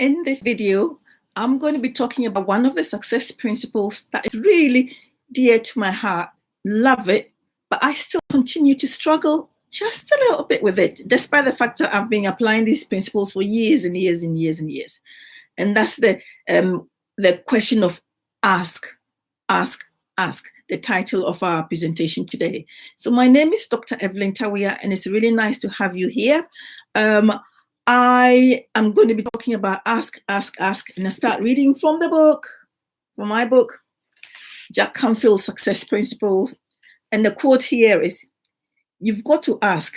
In this video, I'm going to be talking about one of the success principles that is really dear to my heart. Love it, but I still continue to struggle just a little bit with it, despite the fact that I've been applying these principles for years and years and years and years. And that's the question of ask, ask, ask, the title of our presentation today. So my name is Dr. Evelyn Tawia, and it's really nice to have you here. I am going to be talking about ask, ask, ask, and I start reading from my book, Jack Canfield's Success Principles. And the quote here is, "You've got to ask.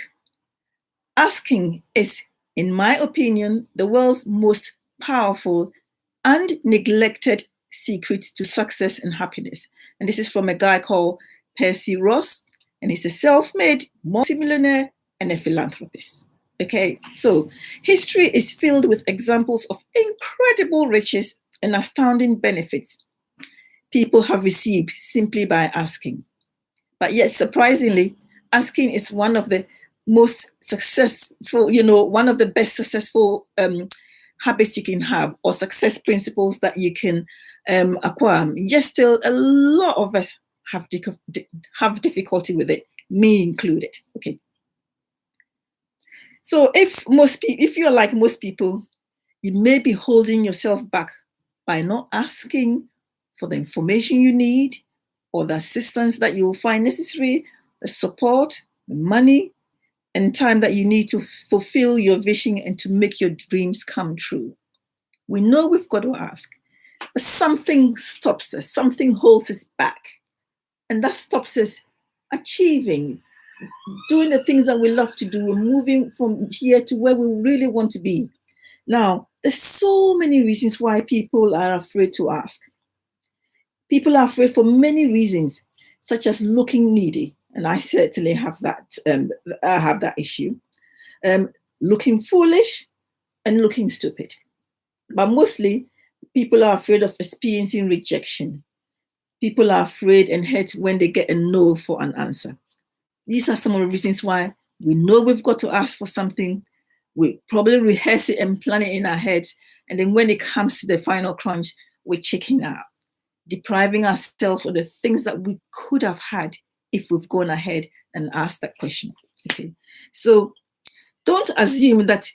Asking is, in my opinion, the world's most powerful and neglected secret to success and happiness." And this is from a guy called Percy Ross, and he's a self-made multimillionaire and a philanthropist. Okay, so history is filled with examples of incredible riches and astounding benefits people have received simply by asking. But yet, surprisingly, asking is one of the most successful, one of the best successful habits you can have, or success principles that you can acquire. Yet still, a lot of us have difficulty with it, me included. Okay. So if you're like most people, you may be holding yourself back by not asking for the information you need, or the assistance that you'll find necessary, the support, the money, and time that you need to fulfill your vision and to make your dreams come true. We know we've got to ask, but something stops us, something holds us back, and that stops us achieving, doing the things that we love to do, and moving from here to where we really want to be. Now, there's so many reasons why people are afraid to ask. People are afraid for many reasons, such as looking needy, and I certainly have that. I have that issue. Looking foolish and looking stupid. But mostly, people are afraid of experiencing rejection. People are afraid and hurt when they get a no for an answer. These are some of the reasons why we know we've got to ask for something. We probably rehearse it and plan it in our heads. And then when it comes to the final crunch, we're checking out, depriving ourselves of the things that we could have had if we've gone ahead and asked that question. Okay. So don't assume that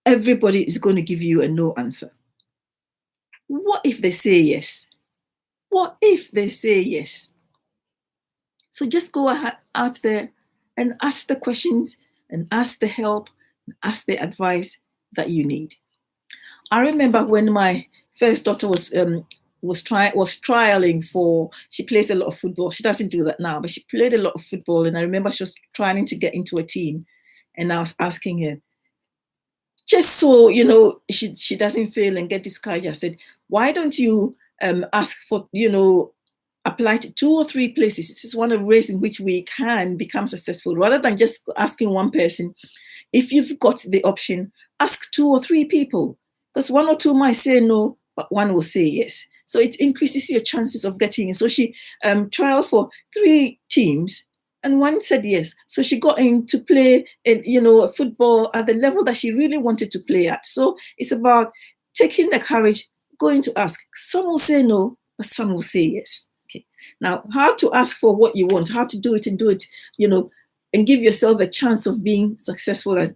everybody is going to give you a no answer. What if they say yes? What if they say yes? So just go out there and ask the questions, and ask the help, and ask the advice that you need. I remember when my first daughter was trialing for, she plays a lot of football. She doesn't do that now, but she played a lot of football. And I remember she was trying to get into a team, and I was asking her, just so she doesn't fail and get discouraged, I said, why don't you ask for, apply to 2 or 3 places? This is one of the ways in which we can become successful, rather than just asking one person. If you've got the option, ask 2 or 3 people, because 1 or 2 might say no, but 1 will say yes. So it increases your chances of getting in. So she trialed for 3 teams, and 1 said yes. So she got in to play football at the level that she really wanted to play at. So it's about taking the courage, going to ask. Some will say no, but some will say yes. Now, how to ask for what you want, how to do it, and give yourself a chance of being successful at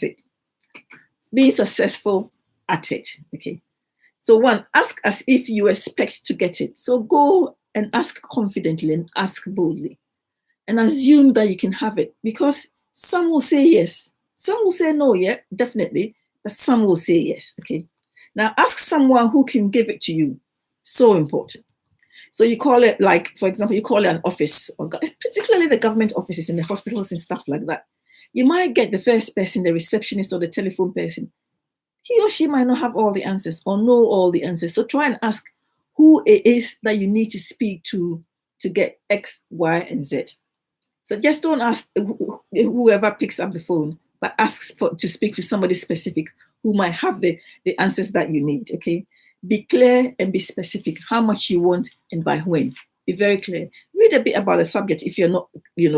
it. Being successful at it, okay? So 1, ask as if you expect to get it. So go and ask confidently and ask boldly, and assume that you can have it, because some will say yes, some will say no, yeah, definitely, but some will say yes, okay? Now, ask someone who can give it to you. So important. So you call it, like, for example, you call it an office, or particularly the government offices and the hospitals and stuff like that. You might get the first person, the receptionist or the telephone person. He or she might not have all the answers or know all the answers. So try and ask who it is that you need to speak to get X, Y, and Z. So just don't ask whoever picks up the phone, but ask to speak to somebody specific who might have the answers that you need, okay? Be clear and be specific how much you want and by when. Be very clear. Read a bit about the subject if you're not,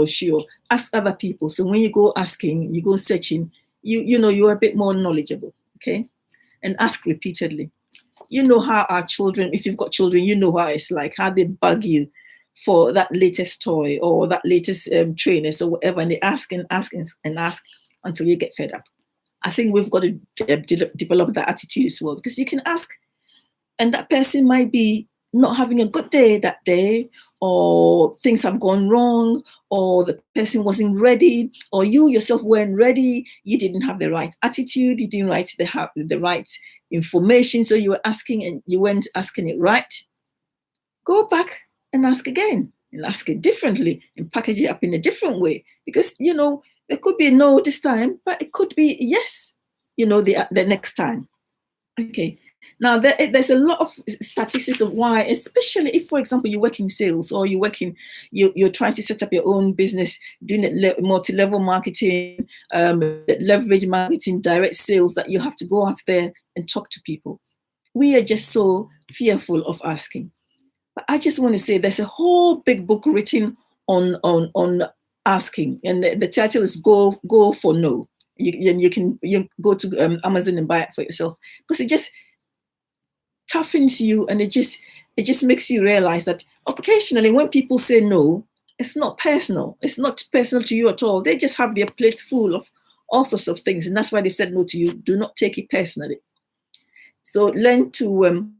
sure. Ask other people. So when you go asking, you go searching, you're a bit more knowledgeable, okay? and ask repeatedly. You know how our children, if you've got children, you know how it's like, how they bug you for that latest toy or that latest trainers or whatever, and they ask and ask and ask until you get fed up. I think we've got to develop that attitude as well, because you can ask and that person might be not having a good day that day, or things have gone wrong, or the person wasn't ready, or you yourself weren't ready, you didn't have the right attitude, you didn't write the right information, so you were asking and you weren't asking it right. Go back and ask again, and ask it differently, and package it up in a different way, because there could be a no this time, but it could be yes, the next time. Okay. Now, there's a lot of statistics of why, especially if, for example, you work in sales, or you're trying to set up your own business, doing multi-level marketing, leverage marketing, direct sales, that you have to go out there and talk to people. We are just so fearful of asking. But I just want to say there's a whole big book written on asking, and the title is Go for No. You can go to Amazon and buy it for yourself, because it just toughens you, and it just makes you realize that occasionally when people say no, it's not personal. It's not personal to you at all. They just have their plate full of all sorts of things, and that's why they've said no to you. Do not take it personally. So learn to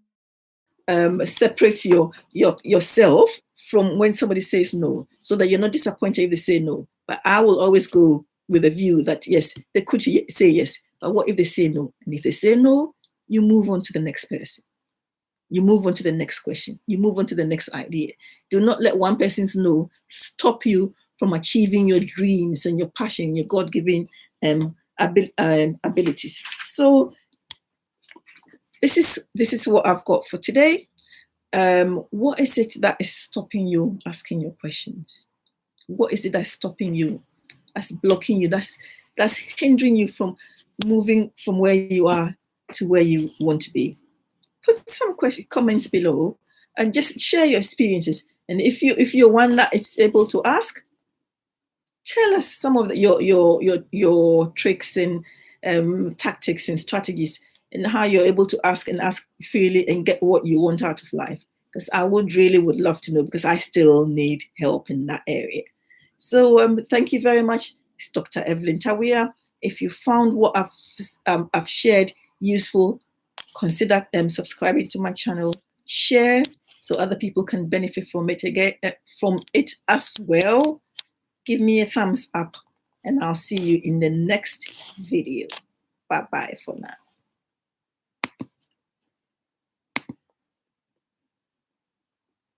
separate yourself from when somebody says no, so that you're not disappointed if they say no. But I will always go with a view that yes, they could say yes, but what if they say no? And if they say no, you move on to the next person. You move on to the next question. You move on to the next idea. Do not let one person's no stop you from achieving your dreams and your passion, your God-given abilities. So this is what I've got for today. What is it that is stopping you asking your questions? What is it that's stopping you? That's blocking you? That's hindering you from moving from where you are to where you want to be? Put some comments below and just share your experiences. And if you're one that is able to ask, tell us some of your tricks and tactics and strategies, and how you're able to ask freely and get what you want out of life. Because I would love to know, because I still need help in that area. So thank you very much. It's Dr. Evelyn Tawia. If you found what I've shared useful, consider subscribing to my channel, share so other people can benefit from it as well. Give me a thumbs up, and I'll see you in the next video. Bye-bye for now.